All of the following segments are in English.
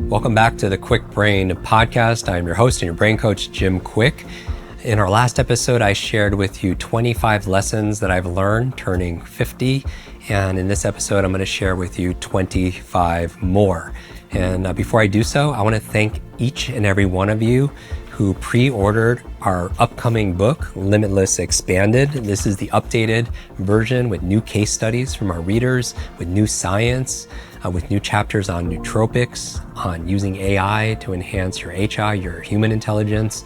Welcome back to the Kwik Brain podcast. I'm your host and your brain coach, Jim Kwik. In our last episode, I shared with you 25 lessons that I've learned turning 50. And in this episode, I'm going to share with you 25 more. And before I do so, I want to thank each and every one of you who pre-ordered our upcoming book, Limitless Expanded. This is the updated version with new case studies from our readers, with new science, with new chapters on nootropics, on using AI to enhance your HI, your human intelligence,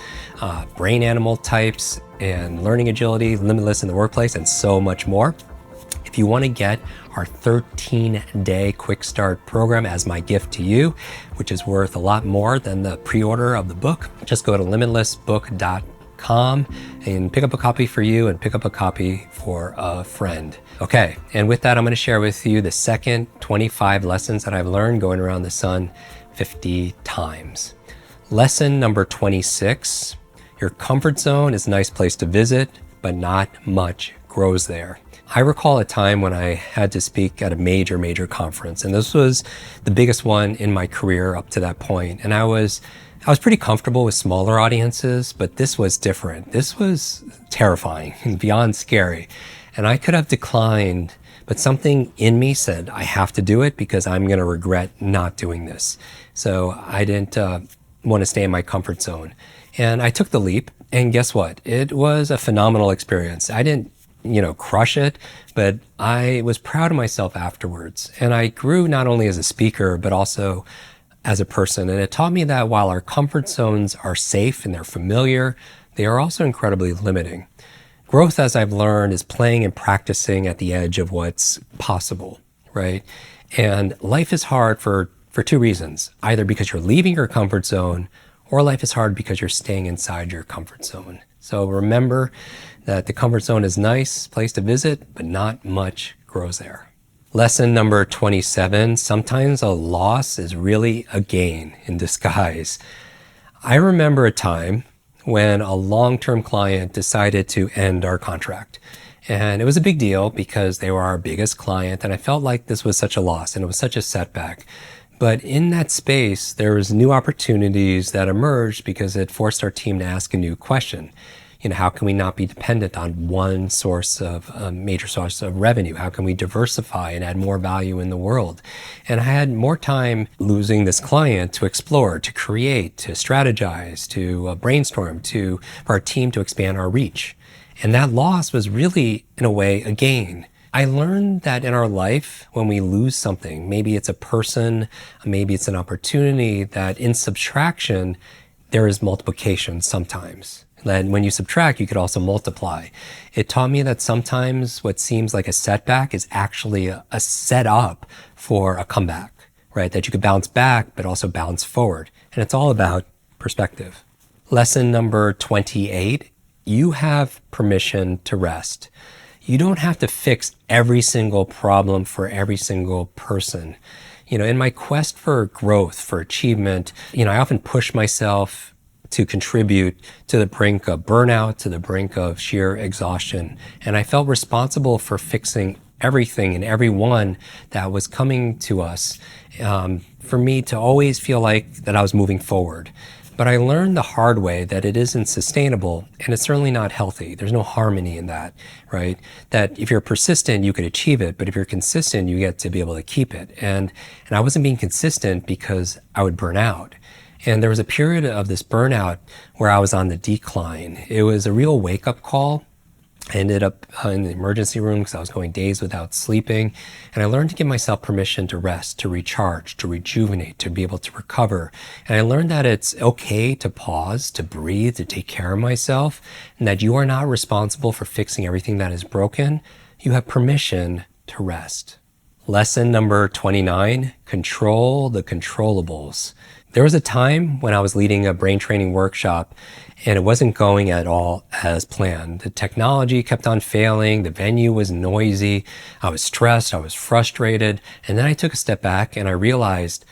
brain animal types, and learning agility, limitless in the workplace, and so much more. If you want to get our 13-day Quick Start program as my gift to you, which is worth a lot more than the pre-order of the book, just go to limitlessbook.com and pick up a copy for you and pick up a copy for a friend. Okay, and with that, I'm going to share with you the second 25 lessons that I've learned going around the sun 50 times. Lesson number 26, your comfort zone is a nice place to visit, but not much grows there. I recall a time when I had to speak at a major conference, and this was the biggest one in my career up to that point. And I was pretty comfortable with smaller audiences, but this was different. This was terrifying and beyond scary. And I could have declined, but something in me said, I have to do it because I'm going to regret not doing this. So I didn't want to stay in my comfort zone. And I took the leap, and guess what? It was a phenomenal experience. I didn't crush it, but I was proud of myself afterwards. And I grew not only as a speaker, but also as a person. And it taught me that while our comfort zones are safe and they're familiar, they are also incredibly limiting. Growth, as I've learned, is playing and practicing at the edge of what's possible, right? And life is hard for two reasons, either because you're leaving your comfort zone, or life is hard because you're staying inside your comfort zone. So remember that the comfort zone is a nice place to visit, but not much grows there. Lesson number 27, sometimes a loss is really a gain in disguise. I remember a time when a long-term client decided to end our contract. And it was a big deal because they were our biggest client, and I felt like this was such a loss and it was such a setback. But in that space, there was new opportunities that emerged because it forced our team to ask a new question. How can we not be dependent on one source of major source of revenue? How can we diversify and add more value in the world? And I had more time losing this client to explore, to create, to strategize, to brainstorm, for our team to expand our reach. And that loss was really, in a way, a gain. I learned that in our life, when we lose something, maybe it's a person, maybe it's an opportunity, that in subtraction, there is multiplication sometimes. And when you subtract, you could also multiply. It taught me that sometimes what seems like a setback is actually a setup for a comeback, right? That you could bounce back, but also bounce forward. And it's all about perspective. Lesson number 28, you have permission to rest. You don't have to fix every single problem for every single person. In my quest for growth, for achievement, I often push myself to contribute to the brink of burnout, to the brink of sheer exhaustion. And I felt responsible for fixing everything and everyone that was coming to us, for me to always feel like that I was moving forward. But I learned the hard way that it isn't sustainable, and it's certainly not healthy. There's no harmony in that, right? That if you're persistent, you could achieve it, but if you're consistent, you get to be able to keep it. And I wasn't being consistent because I would burn out. And there was a period of this burnout where I was on the decline. It was a real wake-up call. I ended up in the emergency room because I was going days without sleeping. And I learned to give myself permission to rest, to recharge, to rejuvenate, to be able to recover. And I learned that it's okay to pause, to breathe, to take care of myself, and that you are not responsible for fixing everything that is broken. You have permission to rest. Lesson number 29, control the controllables. There was a time when I was leading a brain training workshop and it wasn't going at all as planned. The technology kept on failing. The venue was noisy. I was stressed. I was frustrated. And then I took a step back and I realized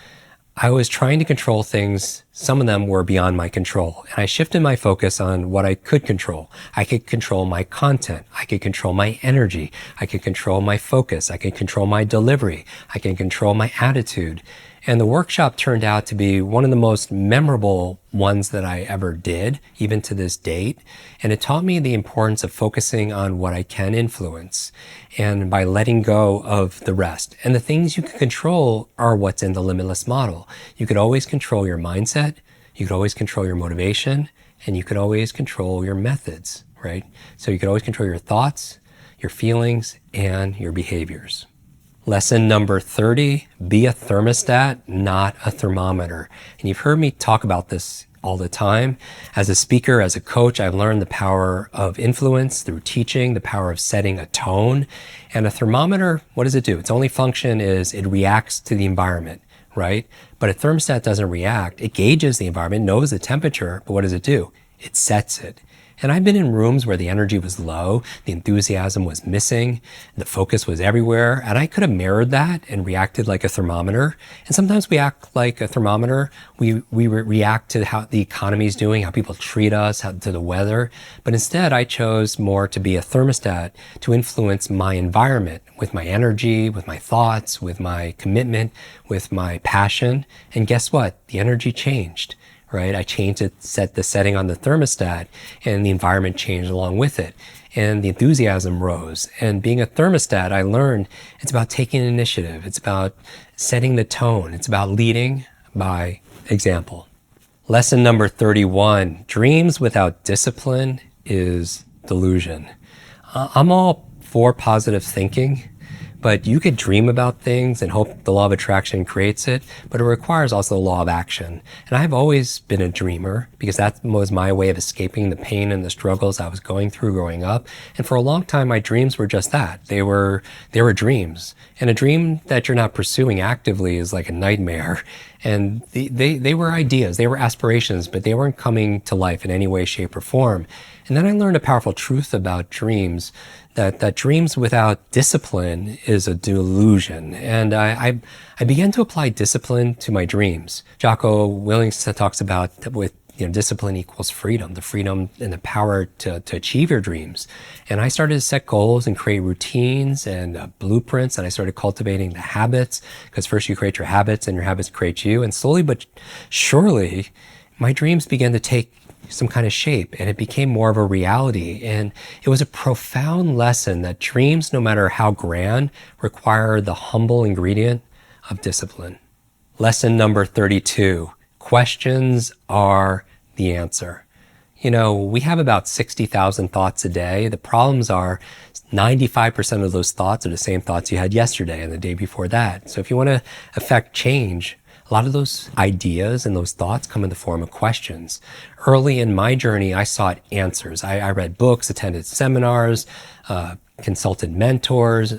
I was trying to control things. Some of them were beyond my control. And I shifted my focus on what I could control. I could control my content. I could control my energy. I could control my focus. I could control my delivery. I can control my attitude. And the workshop turned out to be one of the most memorable ones that I ever did, even to this date. And it taught me the importance of focusing on what I can influence and by letting go of the rest. And the things you can control are what's in the Limitless model. You could always control your mindset, you could always control your motivation, and you could always control your methods, right? So you could always control your thoughts, your feelings, and your behaviors. Lesson number 30, be a thermostat, not a thermometer. And you've heard me talk about this all the time. As a speaker, as a coach, I've learned the power of influence through teaching, the power of setting a tone. And a thermometer, what does it do? Its only function is it reacts to the environment, right? But a thermostat doesn't react. It gauges the environment, knows the temperature, but what does it do? It sets it. And I've been in rooms where the energy was low, the enthusiasm was missing, the focus was everywhere, and I could have mirrored that and reacted like a thermometer. And sometimes we act like a thermometer. We react to how the economy is doing, how people treat us, to the weather. But instead, I chose more to be a thermostat to influence my environment with my energy, with my thoughts, with my commitment, with my passion. And guess what? The energy changed. Right? I changed it, set the setting on the thermostat, and the environment changed along with it. And the enthusiasm rose. And being a thermostat, I learned it's about taking initiative. It's about setting the tone. It's about leading by example. Lesson number 31, dreams without discipline is delusion. I'm all for positive thinking, but you could dream about things and hope the law of attraction creates it, but it requires also the law of action. And I've always been a dreamer because that was my way of escaping the pain and the struggles I was going through growing up. And for a long time, my dreams were just that. They were dreams. And a dream that you're not pursuing actively is like a nightmare. And they were ideas, they were aspirations, but they weren't coming to life in any way, shape, or form. And then I learned a powerful truth about dreams, that dreams without discipline is a delusion. And I began to apply discipline to my dreams. Jocko Willink talks about that with discipline equals freedom, the freedom and the power to achieve your dreams. And I started to set goals and create routines and blueprints, and I started cultivating the habits, because first you create your habits and your habits create you. And slowly but surely, my dreams began to take some kind of shape, and it became more of a reality. And it was a profound lesson that dreams, no matter how grand, require the humble ingredient of discipline. Lesson number 32, questions are the answer. We have about 60,000 thoughts a day. The problems are 95% of those thoughts are the same thoughts you had yesterday and the day before that. So if you want to affect change, a lot of those ideas and those thoughts come in the form of questions. Early in my journey, I sought answers. I read books, attended seminars, consulted mentors,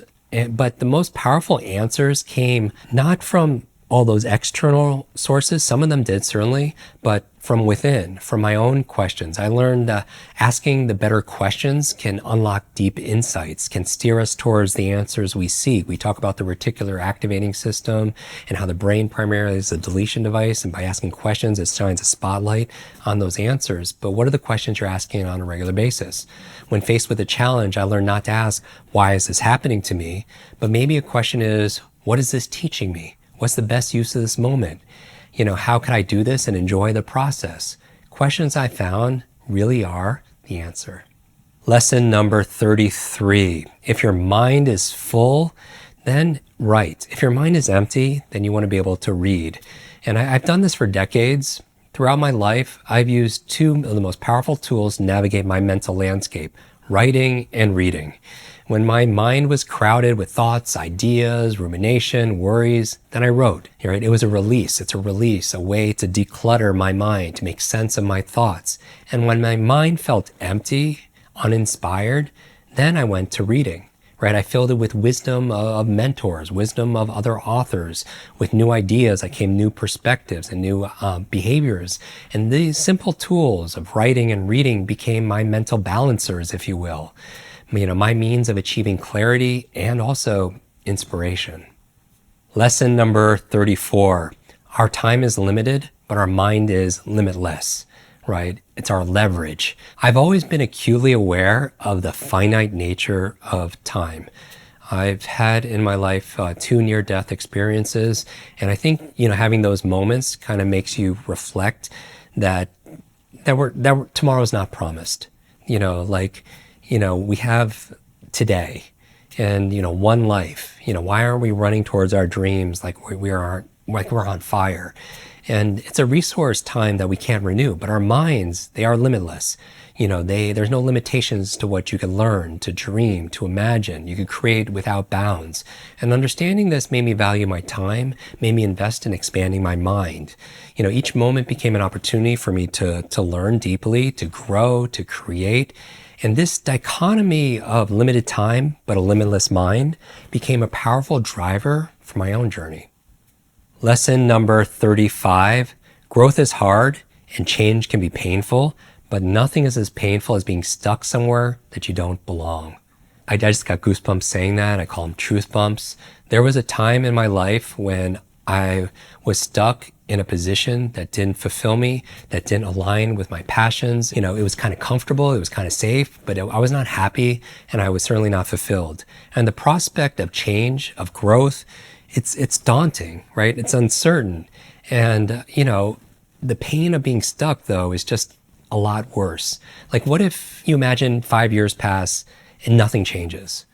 but the most powerful answers came not from all those external sources. Some of them did, certainly, but from within, from my own questions. I learned asking the better questions can unlock deep insights, can steer us towards the answers we seek. We talk about the reticular activating system and how the brain primarily is a deletion device, and by asking questions, it shines a spotlight on those answers. But what are the questions you're asking on a regular basis? When faced with a challenge, I learned not to ask, why is this happening to me? But maybe a question is, what is this teaching me? What's the best use of this moment? How can I do this and enjoy the process? Questions I found really are the answer. Lesson number 33. If your mind is full, then write. If your mind is empty, then you want to be able to read. And I've done this for decades. Throughout my life, I've used two of the most powerful tools to navigate my mental landscape, writing and reading. When my mind was crowded with thoughts, ideas, rumination, worries, then I wrote. Right? It was a release. It's a release, a way to declutter my mind, to make sense of my thoughts. And when my mind felt empty, uninspired, then I went to reading. Right? I filled it with wisdom of mentors, wisdom of other authors. With new ideas, I came new perspectives and new behaviors. And these simple tools of writing and reading became my mental balancers, if you will. My means of achieving clarity and also inspiration. Lesson number 34. Our time is limited, but our mind is limitless, right? It's our leverage. I've always been acutely aware of the finite nature of time. I've had in my life 2 near-death experiences, and I think having those moments kind of makes you reflect that tomorrow's not promised. We have today, and one life. Why aren't we running towards our dreams like we're on fire? And it's a resource time that we can't renew, but our minds, they are limitless. There's no limitations to what you can learn, to dream, to imagine. You can create without bounds. And understanding this made me value my time, made me invest in expanding my mind. Each moment became an opportunity for me to learn deeply, to grow, to create. And this dichotomy of limited time, but a limitless mind became a powerful driver for my own journey. Lesson number 35, growth is hard and change can be painful, but nothing is as painful as being stuck somewhere that you don't belong. I just got goosebumps saying that. I call them truth bumps. There was a time in my life when I was stuck in a position that didn't fulfill me, that didn't align with my passions. It was kind of comfortable, it was kind of safe, but I was not happy and I was certainly not fulfilled. And the prospect of change, of growth, it's daunting, right? It's uncertain. And, the pain of being stuck though is just a lot worse. Like what if you imagine 5 years pass and nothing changes?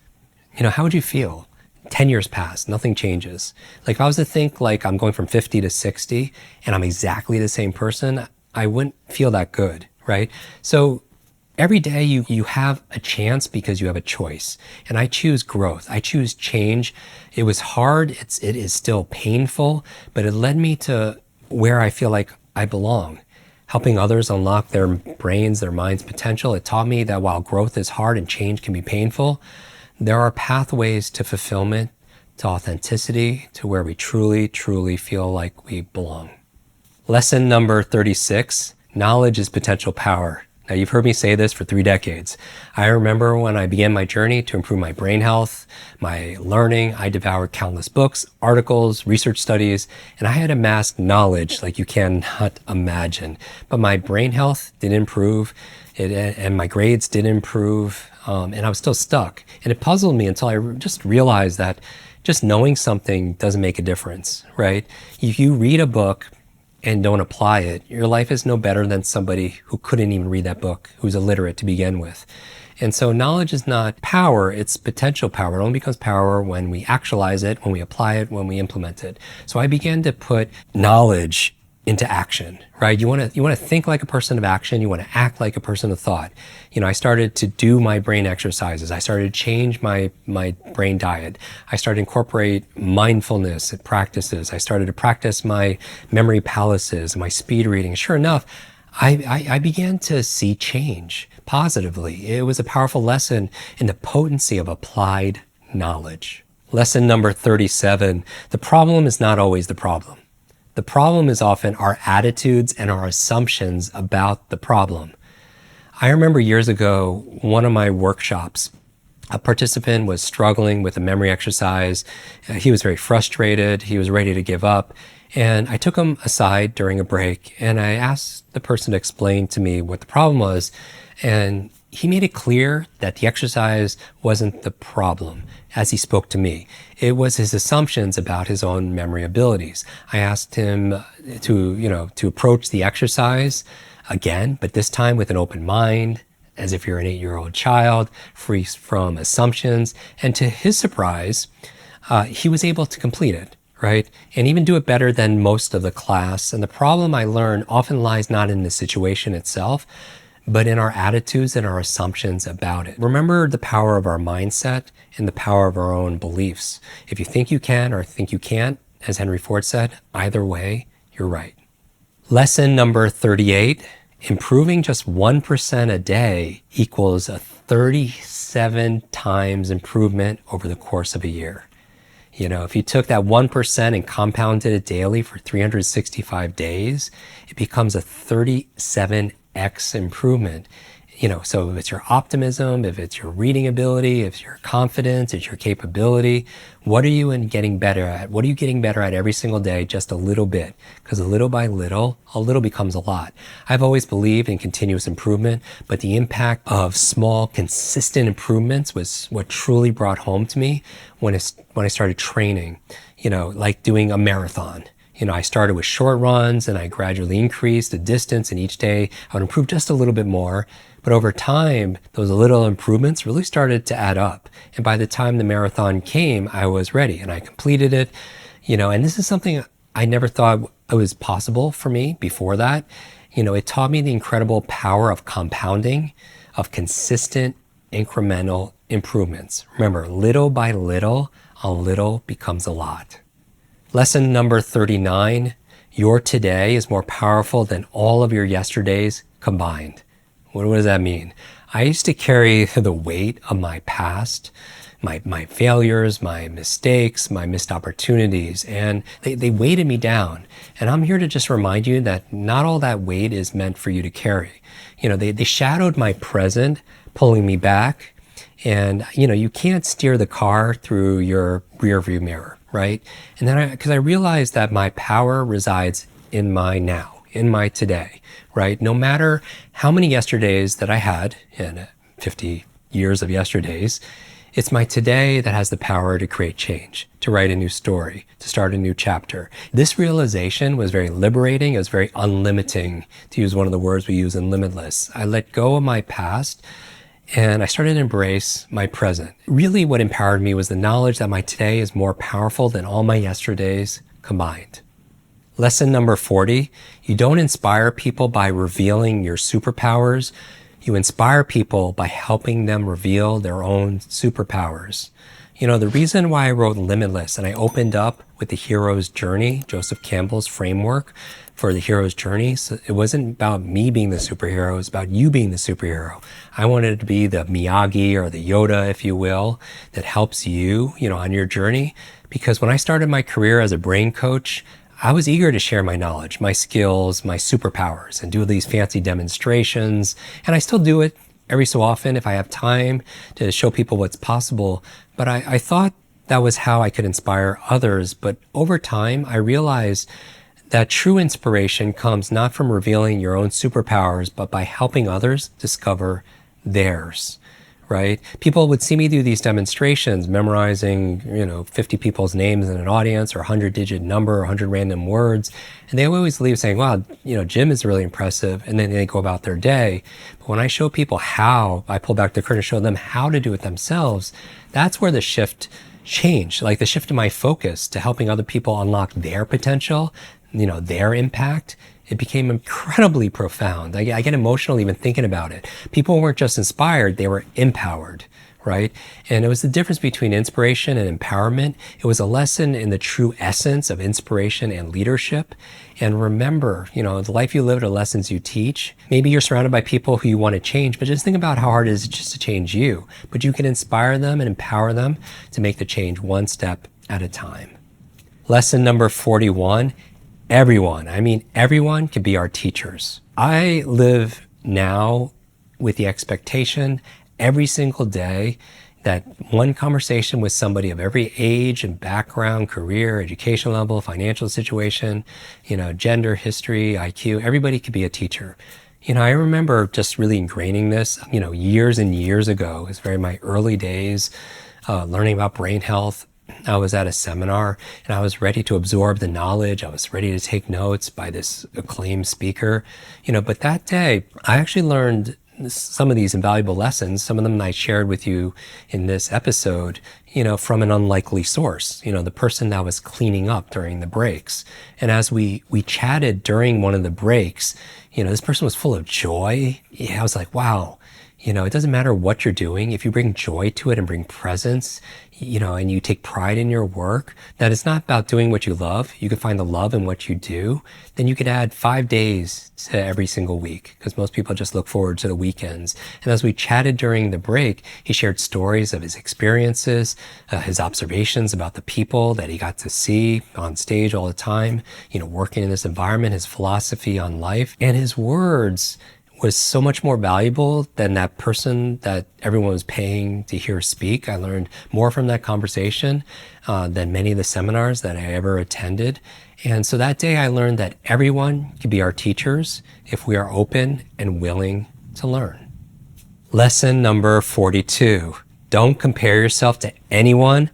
How would you feel? 10 years pass, nothing changes. Like if I was to think like I'm going from 50 to 60 and I'm exactly the same person, I wouldn't feel that good, right? So every day you have a chance because you have a choice. And I choose growth. I choose change. It was hard. It is still painful, but it led me to where I feel like I belong. Helping others unlock their brains, their mind's potential. It taught me that while growth is hard and change can be painful, there are pathways to fulfillment, to authenticity, to where we truly, truly feel like we belong. Lesson number 36, knowledge is potential power. Now, you've heard me say this for 3 decades. I remember when I began my journey to improve my brain health, my learning, I devoured countless books, articles, research studies, and I had amassed knowledge like you cannot imagine. But my brain health didn't improve, and my grades didn't improve, and I was still stuck. And it puzzled me until I just realized that just knowing something doesn't make a difference, right? If you read a book and don't apply it, your life is no better than somebody who couldn't even read that book, who's illiterate to begin with. And so knowledge is not power, it's potential power. It only becomes power when we actualize it, when we apply it, when we implement it. So I began to put knowledge into action, right? You want to think like a person of action. You want to act like a person of thought. I started to do my brain exercises. I started to change my brain diet. I started to incorporate mindfulness practices. I started to practice my memory palaces, my speed reading. Sure enough, I began to see change positively. It was a powerful lesson in the potency of applied knowledge. Lesson number 37, the problem is not always the problem. The problem is often our attitudes and our assumptions about the problem. I remember years ago, one of my workshops, a participant was struggling with a memory exercise. He was very frustrated. He was ready to give up. And I took him aside during a break and I asked the person to explain to me what the problem was. And he made it clear that the exercise wasn't the problem as he spoke to me. It was his assumptions about his own memory abilities. I asked him to approach the exercise again, but this time with an open mind, as if you're an 8-year-old child, free from assumptions. And to his surprise, he was able to complete it, right? And even do it better than most of the class. And the problem I learned often lies not in the situation itself, but in our attitudes and our assumptions about it. Remember the power of our mindset and the power of our own beliefs. If you think you can or think you can't, as Henry Ford said, either way, you're right. Lesson number 38, improving just 1% a day equals a 37 times improvement over the course of a year. If you took that 1% and compounded it daily for 365 days, it becomes a 37x improvement So if it's your optimism, if it's your reading ability, if it's your confidence, it's your capability, what are you getting better at? What are you getting better at every single day, just a little bit? Because little by little, a little becomes a lot. I've always believed in continuous improvement, but the impact of small, consistent improvements was what truly brought home to me when I started training, like doing a marathon. I started with short runs and I gradually increased the distance, and each day I would improve just a little bit more. But over time, those little improvements really started to add up. And by the time the marathon came, I was ready and I completed it. And this is something I never thought it was possible for me before that. It taught me the incredible power of compounding, of consistent incremental improvements. Remember, little by little, a little becomes a lot. Lesson number 39, your today is more powerful than all of your yesterdays combined. What does that mean? I used to carry the weight of my past, my failures, my mistakes, my missed opportunities, and they weighted me down. And I'm here to just remind you that not all that weight is meant for you to carry. They shadowed my present, pulling me back. And, you can't steer the car through your rear view mirror, right? And then because I realized that my power resides in my now, in my today, right? No matter how many yesterdays that I had in 50 years of yesterdays, it's my today that has the power to create change, to write a new story, to start a new chapter. This realization was very liberating. It was very unlimiting, to use one of the words we use in Limitless. I let go of my past and I started to embrace my present. Really what empowered me was the knowledge that my today is more powerful than all my yesterdays combined. Lesson number 40, you don't inspire people by revealing your superpowers. You inspire people by helping them reveal their own superpowers. The reason why I wrote Limitless and I opened up with the hero's journey, Joseph Campbell's framework for the hero's journey, so it wasn't about me being the superhero, it was about you being the superhero. I wanted to be the Miyagi or the Yoda, if you will, that helps you, on your journey. Because when I started my career as a brain coach, I was eager to share my knowledge, my skills, my superpowers, and do these fancy demonstrations. And I still do it every so often if I have time to show people what's possible. But I thought that was how I could inspire others. But over time, I realized that true inspiration comes not from revealing your own superpowers, but by helping others discover theirs. Right? People would see me do these demonstrations, memorizing, 50 people's names in an audience, or 100-digit number, or 100 random words. And they always leave saying, wow, Jim is really impressive. And then they go about their day. But when I show people how, I pull back the curtain and show them how to do it themselves, that's where the shift changed. Like the shift in my focus to helping other people unlock their potential, their impact. It became incredibly profound. I get emotional even thinking about it. People weren't just inspired, they were empowered, right? And it was the difference between inspiration and empowerment. It was a lesson in the true essence of inspiration and leadership. And remember, the life you live are the lessons you teach. Maybe you're surrounded by people who you want to change, but just think about how hard it is just to change you. But you can inspire them and empower them to make the change one step at a time. Lesson number 41. Everyone can be our teachers. I live now with the expectation every single day that one conversation with somebody of every age and background, career, education level, financial situation, gender, history, IQ, everybody could be a teacher. I remember just really ingraining this, years and years ago. It was very my early days, learning about brain health. I was at a seminar and I was ready to absorb the knowledge. I was ready to take notes by this acclaimed speaker, but that day I actually learned some of these invaluable lessons. Some of them I shared with you in this episode, from an unlikely source, the person that was cleaning up during the breaks. And as we chatted during one of the breaks, this person was full of joy. I was like, wow. It doesn't matter what you're doing. If you bring joy to it and bring presence, and you take pride in your work, that it's not about doing what you love. You can find the love in what you do. Then you could add 5 days to every single week, because most people just look forward to the weekends. And as we chatted during the break, he shared stories of his experiences, his observations about the people that he got to see on stage all the time, working in this environment, his philosophy on life, and his words was so much more valuable than that person that everyone was paying to hear speak. I learned more from that conversation than many of the seminars that I ever attended. And so that day I learned that everyone can be our teachers if we are open and willing to learn. Lesson number 42. Don't compare yourself to anyone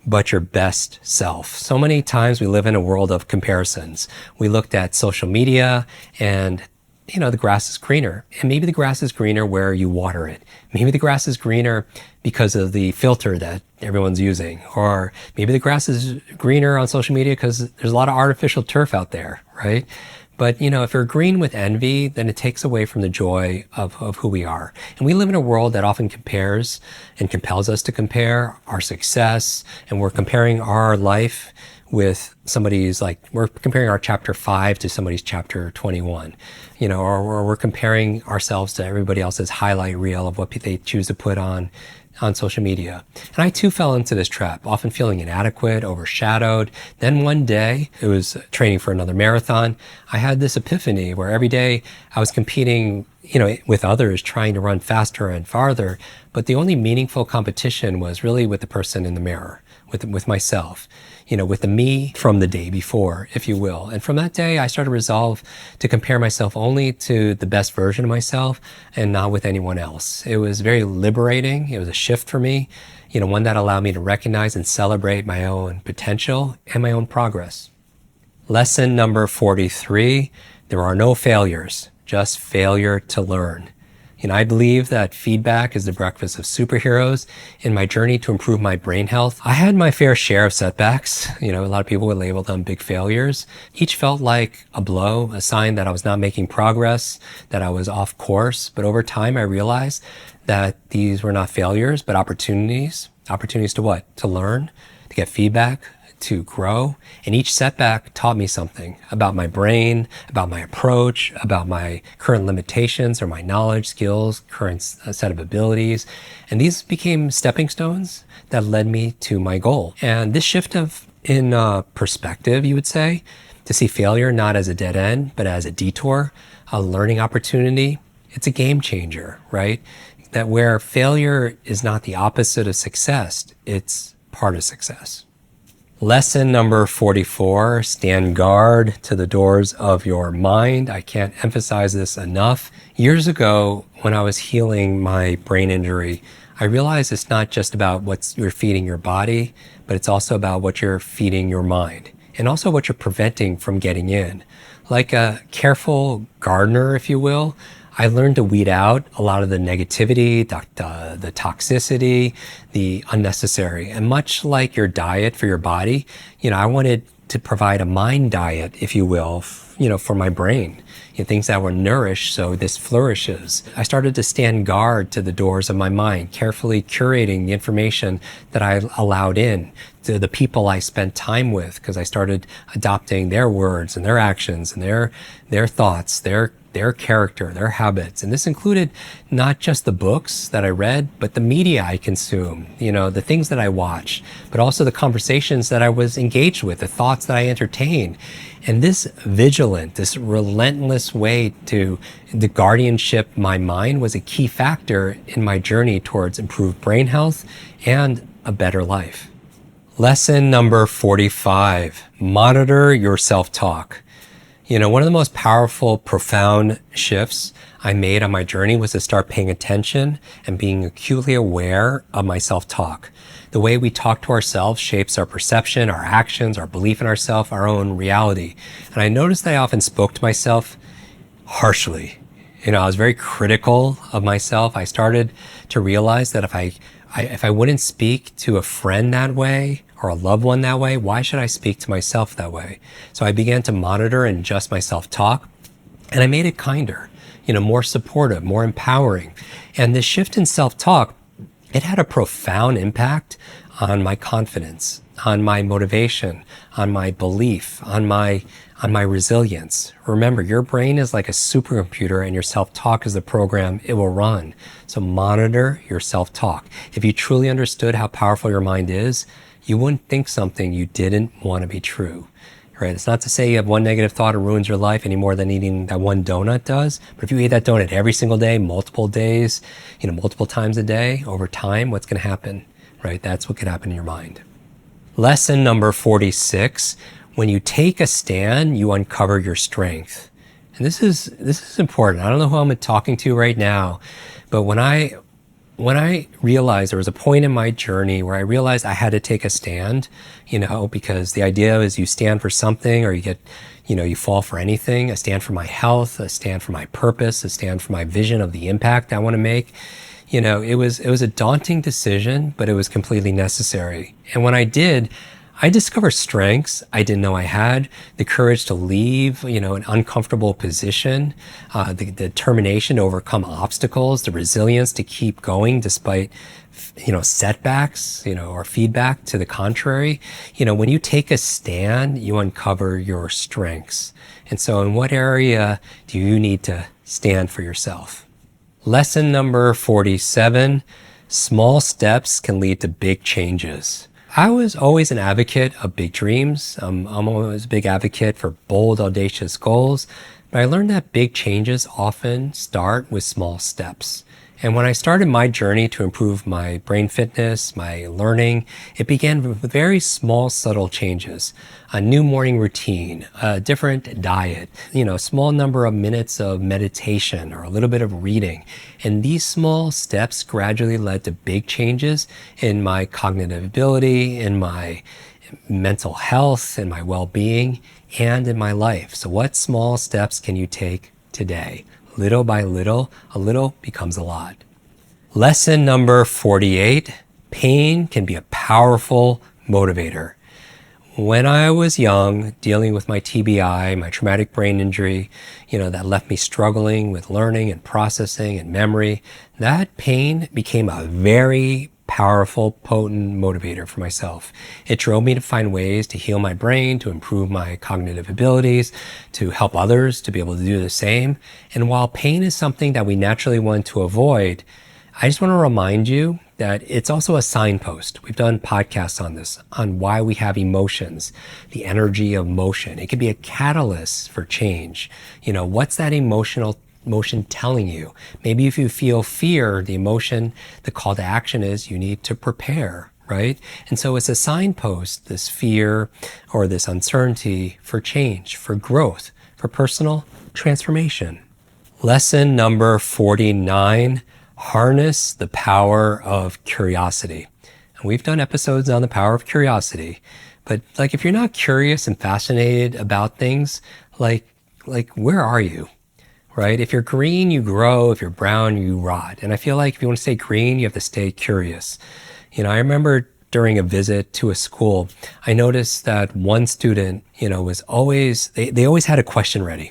but your best self. So many times we live in a world of comparisons. We looked at social media and the grass is greener. And maybe the grass is greener where you water it. Maybe the grass is greener because of the filter that everyone's using. Or maybe the grass is greener on social media because there's a lot of artificial turf out there, right? But, if you're green with envy, then it takes away from the joy of who we are. And we live in a world that often compares and compels us to compare our success. And we're comparing our life with somebody's, we're comparing our chapter 5 to somebody's chapter 21, or we're comparing ourselves to everybody else's highlight reel of what they choose to put on social media. And I too fell into this trap, often feeling inadequate, overshadowed. Then one day, it was training for another marathon, I had this epiphany where every day I was competing, with others, trying to run faster and farther. But the only meaningful competition was really with the person in the mirror, with myself, with the me from the day before, if you will. And from that day, I started to resolve to compare myself only to the best version of myself and not with anyone else. It was very liberating. It was a shift for me, one that allowed me to recognize and celebrate my own potential and my own progress. Lesson number 43, there are no failures, just failure to learn. I believe that feedback is the breakfast of superheroes. In my journey to improve my brain health, I had my fair share of setbacks. A lot of people would label them big failures. Each felt like a blow, a sign that I was not making progress, that I was off course. But over time, I realized that these were not failures, but opportunities. Opportunities to what? To learn, to get feedback, to grow. And each setback taught me something about my brain, about my approach, about my current limitations or my knowledge, skills, current set of abilities. And these became stepping stones that led me to my goal. And this shift in perspective, you would say, to see failure not as a dead end, but as a detour, a learning opportunity, it's a game changer, right? That where failure is not the opposite of success, it's part of success. Lesson number 44, stand guard to the doors of your mind. I can't emphasize this enough. Years ago, when I was healing my brain injury, I realized it's not just about what you're feeding your body, but it's also about what you're feeding your mind and also what you're preventing from getting in. Like a careful gardener, if you will, I learned to weed out a lot of the negativity, the toxicity, the unnecessary. And much like your diet for your body, I wanted to provide a mind diet, if you will, for my brain. Things that were nourished so this flourishes. I started to stand guard to the doors of my mind, carefully curating the information that I allowed in, to the people I spent time with, because I started adopting their words and their actions and their thoughts, their character, their habits. And this included not just the books that I read, but the media I consumed, the things that I watched, but also the conversations that I was engaged with, the thoughts that I entertained. And this vigilant, this relentless way to the guardianship my mind was a key factor in my journey towards improved brain health and a better life. Lesson number 45, monitor your self-talk. One of the most powerful, profound shifts I made on my journey was to start paying attention and being acutely aware of my self-talk. The way we talk to ourselves shapes our perception, our actions, our belief in ourselves, our own reality. And I noticed that I often spoke to myself harshly. I was very critical of myself. I started to realize that if I wouldn't speak to a friend that way, or a loved one that way, why should I speak to myself that way? So I began to monitor and adjust my self-talk, and I made it kinder, more supportive, more empowering. And this shift in self-talk, it had a profound impact on my confidence, on my motivation, on my belief, on my resilience. Remember, your brain is like a supercomputer and your self-talk is the program it will run. So monitor your self-talk. If you truly understood how powerful your mind is, you wouldn't think something you didn't want to be true. right? It's not to say you have one negative thought ruins your life any more than eating that one donut does. But if you eat that donut every single day, multiple days, multiple times a day, over time, what's going to happen, right? That's what could happen in your mind. Lesson number 46, when you take a stand, you uncover your strength. And this is important. I don't know who I'm talking to right now, but when I realized, there was a point in my journey where I realized I had to take a stand, because the idea is you stand for something, or you fall for anything. I stand for my health, I stand for my purpose, I stand for my vision of the impact I want to make. It was a daunting decision, but it was completely necessary. And when I did, I discovered strengths I didn't know I had, the courage to leave, an uncomfortable position, the determination to overcome obstacles, the resilience to keep going despite, setbacks, or feedback to the contrary. When you take a stand, you uncover your strengths. And so in what area do you need to stand for yourself? Lesson number 47, small steps can lead to big changes. I was always an advocate of big dreams. I'm always a big advocate for bold, audacious goals, but I learned that big changes often start with small steps. And when I started my journey to improve my brain fitness, my learning, it began with very small, subtle changes. A new morning routine, a different diet, a small number of minutes of meditation or a little bit of reading. And these small steps gradually led to big changes in my cognitive ability, in my mental health, in my well-being, and in my life. So what small steps can you take today? Little by little, a little becomes a lot. Lesson number 48, pain can be a powerful motivator. When I was young, dealing with my TBI, my traumatic brain injury, that left me struggling with learning and processing and memory, that pain became a very powerful, potent motivator for myself. It drove me to find ways to heal my brain, to improve my cognitive abilities, to help others to be able to do the same. And while pain is something that we naturally want to avoid, I just want to remind you that it's also a signpost. We've done podcasts on this, on why we have emotions, the energy of motion. It can be a catalyst for change. What's that emotion telling you? Maybe if you feel fear, the emotion, the call to action is you need to prepare, right? And so it's a signpost, this fear or this uncertainty, for change, for growth, for personal transformation. Lesson number 49, harness the power of curiosity. And we've done episodes on the power of curiosity, but if you're not curious and fascinated about things, like where are you? Right? If you're green, you grow. If you're brown, you rot. And I feel like if you want to stay green, you have to stay curious. I remember during a visit to a school, I noticed that one student, was always, they always had a question ready.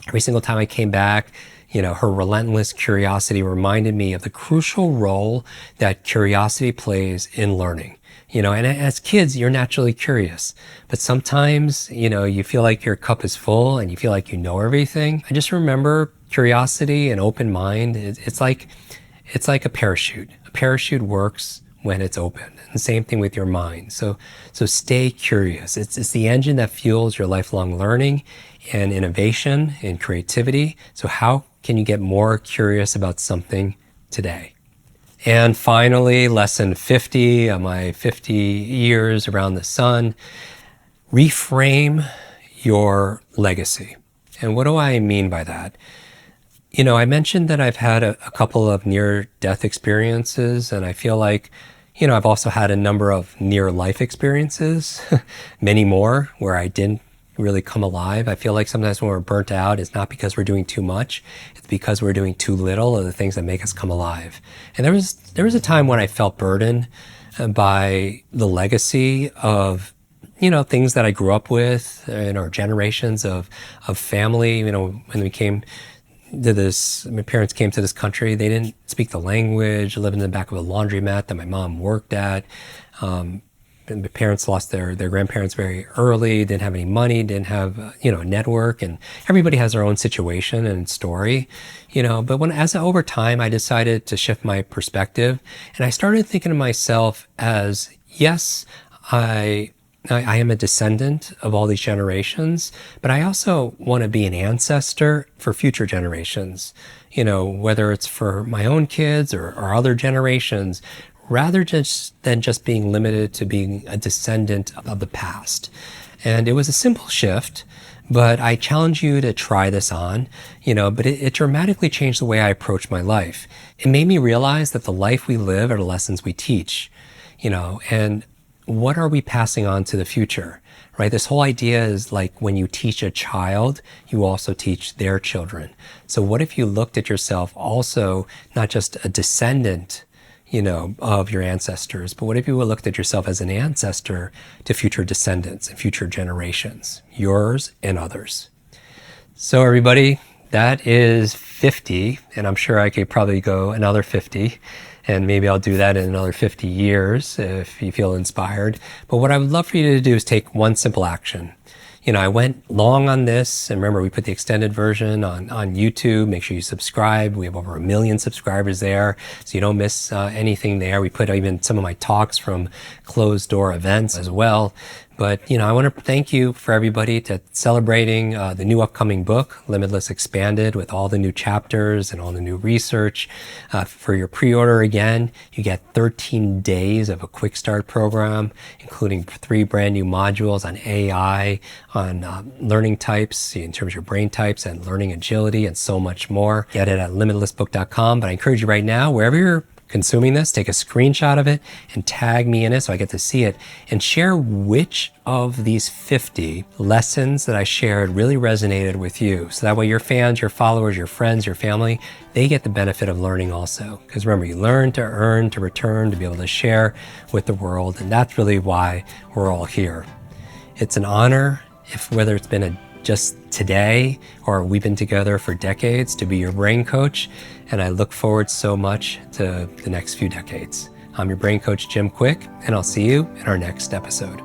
Every single time I came back, her relentless curiosity reminded me of the crucial role that curiosity plays in learning. And as kids, you're naturally curious, but sometimes, you feel like your cup is full and you feel like you know everything. I just remember curiosity and open mind. It's like a parachute. A parachute works when it's open. And the same thing with your mind. So stay curious. It's the engine that fuels your lifelong learning and innovation and creativity. So how can you get more curious about something today? And finally, lesson 50 of my 50 years around the sun, reframe your legacy. And what do I mean by that? I mentioned that I've had a couple of near-death experiences, and I feel like, I've also had a number of near-life experiences, many more, where I didn't really come alive. I feel like sometimes when we're burnt out, it's not because we're doing too much, it's because we're doing too little of the things that make us come alive. And there was a time when I felt burdened by the legacy of, things that I grew up with, generations of family. When we came to this, my parents came to this country, they didn't speak the language, lived in the back of a laundromat that my mom worked at. And my parents lost their grandparents very early, didn't have any money, didn't have, a network, and everybody has their own situation and story, but over time, I decided to shift my perspective, and I started thinking to myself as, yes, I I am a descendant of all these generations, but I also want to be an ancestor for future generations, whether it's for my own kids or other generations, rather than just being limited to being a descendant of the past. And it was a simple shift, but I challenge you to try this on, but it dramatically changed the way I approach my life. It made me realize that the life we live are the lessons we teach, and what are we passing on to the future, right? This whole idea is like when you teach a child, you also teach their children. So what if you looked at yourself also not just a descendant, of your ancestors, but what if you looked at yourself as an ancestor to future descendants and future generations, yours and others? So everybody, that is 50, and I'm sure I could probably go another 50, and maybe I'll do that in another 50 years if you feel inspired. But what I would love for you to do is take one simple action. I went long on this, and remember, we put the extended version on YouTube. Make sure you subscribe. We have over 1 million subscribers there, so you don't miss anything there. We put even some of my talks from closed door events as well. But, I want to thank you for everybody to celebrating the new upcoming book, Limitless Expanded, with all the new chapters and all the new research. For your pre-order again, you get 13 days of a quick start program, including 3 brand new modules on AI, on learning types, in terms of your brain types and learning agility and so much more. Get it at limitlessbook.com. But I encourage you right now, wherever you're consuming this, take a screenshot of it and tag me in it so I get to see it, and share which of these 50 lessons that I shared really resonated with you. So that way your fans, your followers, your friends, your family, they get the benefit of learning also. Because remember, you learn to earn, to return, to be able to share with the world. And that's really why we're all here. It's an honor, whether it's been just today or we've been together for decades, to be your brain coach. And I look forward so much to the next few decades. I'm your brain coach, Jim Kwik, and I'll see you in our next episode.